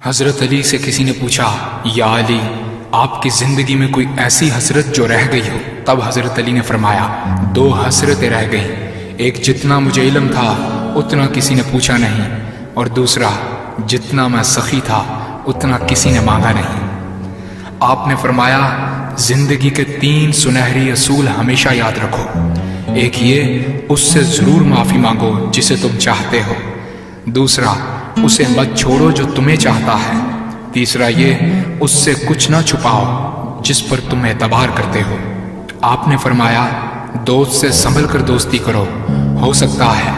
حضرت علی سے کسی نے پوچھا، یا علی، آپ کی زندگی میں کوئی ایسی حسرت جو رہ گئی ہو؟ تب حضرت علی نے فرمایا، 2 حسرتیں رہ گئیں، ایک جتنا مجھے علم تھا اتنا کسی نے پوچھا نہیں، اور دوسرا جتنا میں سخی تھا اتنا کسی نے مانگا نہیں۔ آپ نے فرمایا، زندگی کے 3 سنہری اصول ہمیشہ یاد رکھو۔ ایک یہ، اس سے ضرور معافی مانگو جسے تم چاہتے ہو۔ دوسرا، اسے مت چھوڑو جو تمہیں چاہتا ہے۔ تیسرا یہ، اس سے کچھ نہ چھپاؤ جس پر تم اعتبار کرتے ہو۔ آپ نے فرمایا، دوست سے سنبھل کر دوستی کرو، ہو سکتا ہے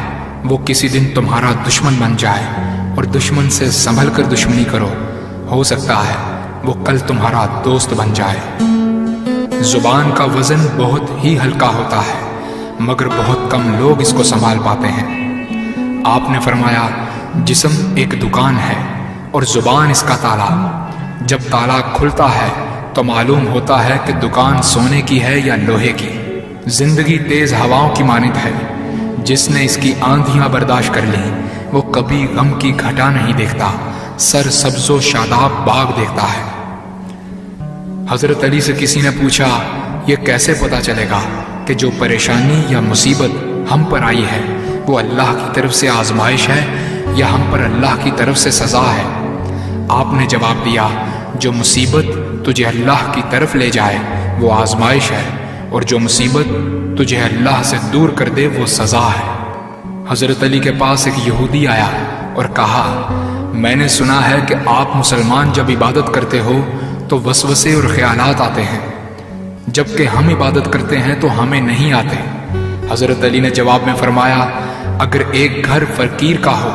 وہ کسی دن تمہارا دشمن بن جائے، اور دشمن سے سنبھل کر دشمنی کرو، ہو سکتا ہے وہ کل تمہارا دوست بن جائے۔ زبان کا وزن بہت ہی ہلکا ہوتا ہے، مگر بہت کم لوگ اس کو سنبھال پاتے ہیں۔ آپ نے فرمایا، جسم ایک دکان ہے اور زبان اس کا تالا۔ جب تالا کھلتا ہے تو معلوم ہوتا ہے کہ دکان سونے کی ہے یا لوہے کی۔ زندگی تیز ہواؤں کی مانند ہے، جس نے اس کی آندھیاں برداشت کر لیں وہ کبھی غم کی گھٹا نہیں دیکھتا، سر سبز و شاداب باغ دیکھتا ہے۔ حضرت علی سے کسی نے پوچھا، یہ کیسے پتا چلے گا کہ جو پریشانی یا مصیبت ہم پر آئی ہے وہ اللہ کی طرف سے آزمائش ہے یا ہم پر اللہ کی طرف سے سزا ہے؟ آپ نے جواب دیا، جو مصیبت تجھے اللہ کی طرف لے جائے وہ آزمائش ہے، اور جو مصیبت تجھے اللہ سے دور کر دے وہ سزا ہے۔ حضرت علی کے پاس ایک یہودی آیا اور کہا، میں نے سنا ہے کہ آپ مسلمان جب عبادت کرتے ہو تو وسوسے اور خیالات آتے ہیں، جبکہ ہم عبادت کرتے ہیں تو ہمیں نہیں آتے۔ حضرت علی نے جواب میں فرمایا، اگر ایک گھر فقیر کا ہو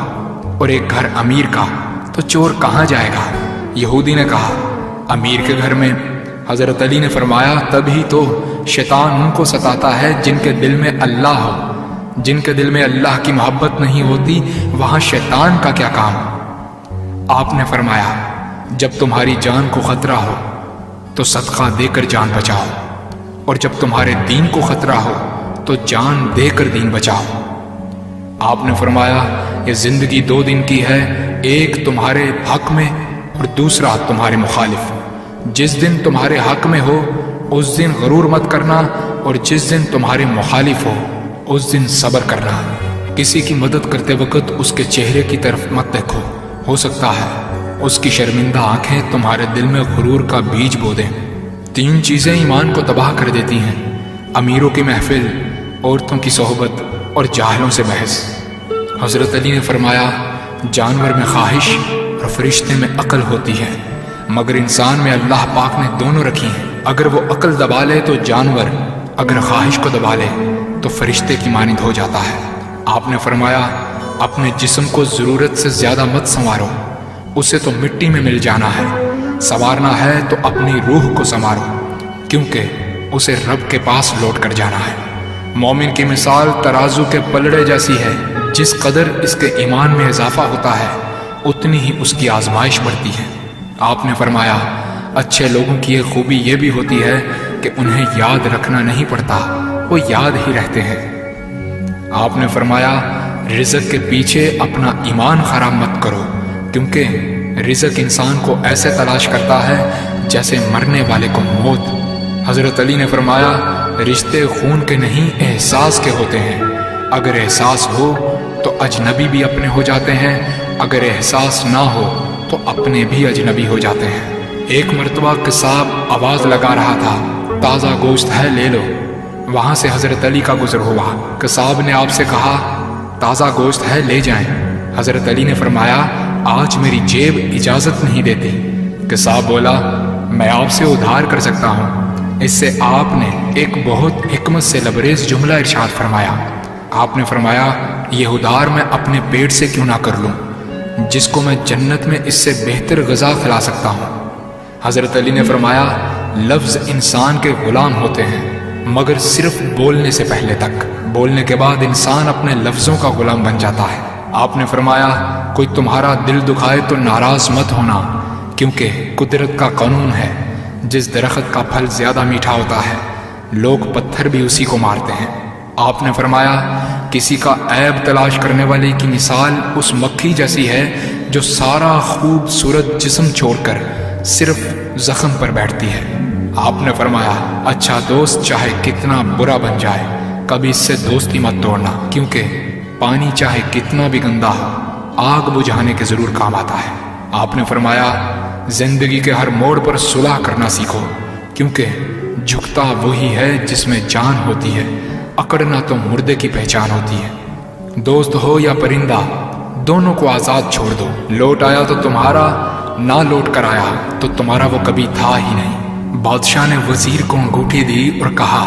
اور ایک گھر امیر کا تو چور کہاں جائے گا؟ یہودی نے کہا، امیر کے گھر میں۔ حضرت علی نے فرمایا، تبھی تو شیطان ان کو ستاتا ہے جن کے دل میں اللہ ہو۔ جن کے دل میں اللہ کی محبت نہیں ہوتی وہاں شیطان کا کیا کام؟ آپ نے فرمایا، جب تمہاری جان کو خطرہ ہو تو صدقہ دے کر جان بچاؤ، اور جب تمہارے دین کو خطرہ ہو تو جان دے کر دین بچاؤ۔ آپ نے فرمایا، یہ زندگی 2 دن کی ہے، ایک تمہارے حق میں اور دوسرا تمہارے مخالف۔ جس دن تمہارے حق میں ہو اس دن غرور مت کرنا، اور جس دن تمہارے مخالف ہو اس دن صبر کرنا۔ کسی کی مدد کرتے وقت اس کے چہرے کی طرف مت دیکھو، ہو سکتا ہے اس کی شرمندہ آنکھیں تمہارے دل میں غرور کا بیج بو دیں۔ 3 چیزیں ایمان کو تباہ کر دیتی ہیں، امیروں کی محفل، عورتوں کی صحبت اور جاہلوں سے بحث۔ حضرت علی نے فرمایا، جانور میں خواہش اور فرشتے میں عقل ہوتی ہے، مگر انسان میں اللہ پاک نے دونوں رکھی ہیں۔ اگر وہ عقل دبا لے تو جانور، اگر خواہش کو دبا لے تو فرشتے کی مانند ہو جاتا ہے۔ آپ نے فرمایا، اپنے جسم کو ضرورت سے زیادہ مت سنوارو، اسے تو مٹی میں مل جانا ہے۔ سنوارنا ہے تو اپنی روح کو سنوارو، کیونکہ اسے رب کے پاس لوٹ کر جانا ہے۔ مومن کی مثال ترازو کے پلڑے جیسی ہے، جس قدر اس کے ایمان میں اضافہ ہوتا ہے اتنی ہی اس کی آزمائش بڑھتی ہے۔ آپ نے فرمایا، اچھے لوگوں کی ایک خوبی یہ بھی ہوتی ہے کہ انہیں یاد رکھنا نہیں پڑتا، وہ یاد ہی رہتے ہیں۔ آپ نے فرمایا، رزق کے پیچھے اپنا ایمان خراب مت کرو، کیونکہ رزق انسان کو ایسے تلاش کرتا ہے جیسے مرنے والے کو موت۔ حضرت علی نے فرمایا، رشتے خون کے نہیں احساس کے ہوتے ہیں، اگر احساس ہو تو اجنبی بھی اپنے ہو جاتے ہیں، اگر احساس نہ ہو تو اپنے بھی اجنبی ہو جاتے ہیں۔ ایک مرتبہ قصاب آواز لگا رہا تھا، تازہ گوشت ہے لے لو۔ وہاں سے حضرت علی کا گزر ہوا، قصاب نے آپ سے کہا، تازہ گوشت ہے لے جائیں۔ حضرت علی نے فرمایا، آج میری جیب اجازت نہیں دیتی۔ قصاب بولا، میں آپ سے ادھار کر سکتا ہوں۔ اس سے آپ نے ایک بہت حکمت سے لبریز جملہ ارشاد فرمایا۔ آپ نے فرمایا، یہ ادھار میں اپنے پیٹ سے کیوں نہ کر لوں، جس کو میں جنت میں اس سے بہتر غذا کھلا سکتا ہوں۔ حضرت علی نے فرمایا، لفظ انسان کے غلام ہوتے ہیں مگر صرف بولنے سے پہلے تک، بولنے کے بعد انسان اپنے لفظوں کا غلام بن جاتا ہے۔ آپ نے فرمایا، کوئی تمہارا دل دکھائے تو ناراض مت ہونا، کیونکہ قدرت کا قانون ہے، جس درخت کا پھل زیادہ میٹھا ہوتا ہے لوگ پتھر بھی اسی کو مارتے ہیں۔ آپ نے فرمایا، کسی کا عیب تلاش کرنے والے کی مثال اس مکھی جیسی ہے جو سارا خوبصورت جسم چھوڑ کر صرف زخم پر بیٹھتی ہے۔ آپ نے فرمایا اچھا دوست چاہے کتنا برا بن جائے کبھی اس سے دوستی مت توڑنا، کیونکہ پانی چاہے کتنا بھی گندا ہو آگ بجھانے کے ضرور کام آتا ہے۔ آپ نے فرمایا زندگی کے ہر موڑ پر صلح کرنا سیکھو، کیونکہ جھکتا وہی ہے جس میں جان ہوتی ہے، اکڑنا تو مردے کی پہچان ہوتی ہے۔ دوست ہو یا پرندہ دونوں کو آزاد چھوڑ دو، لوٹ آیا تو تمہارا، نہ لوٹ کر آیا تو تمہارا وہ کبھی تھا ہی نہیں۔ بادشاہ نے وزیر کو انگوٹھی دی اور کہا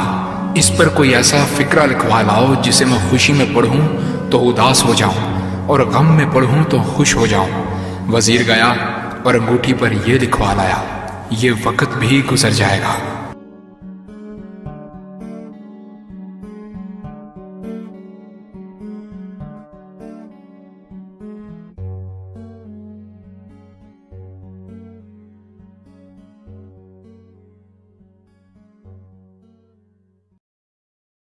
اس پر کوئی ایسا فقرہ لکھوا لاؤ جسے میں خوشی میں پڑھوں تو اداس ہو جاؤں اور غم میں پڑھوں تو خوش ہو جاؤں۔ وزیر گیا اور انگوٹھی پر یہ لکھوا لایا یہ وقت بھی گزر جائے گا۔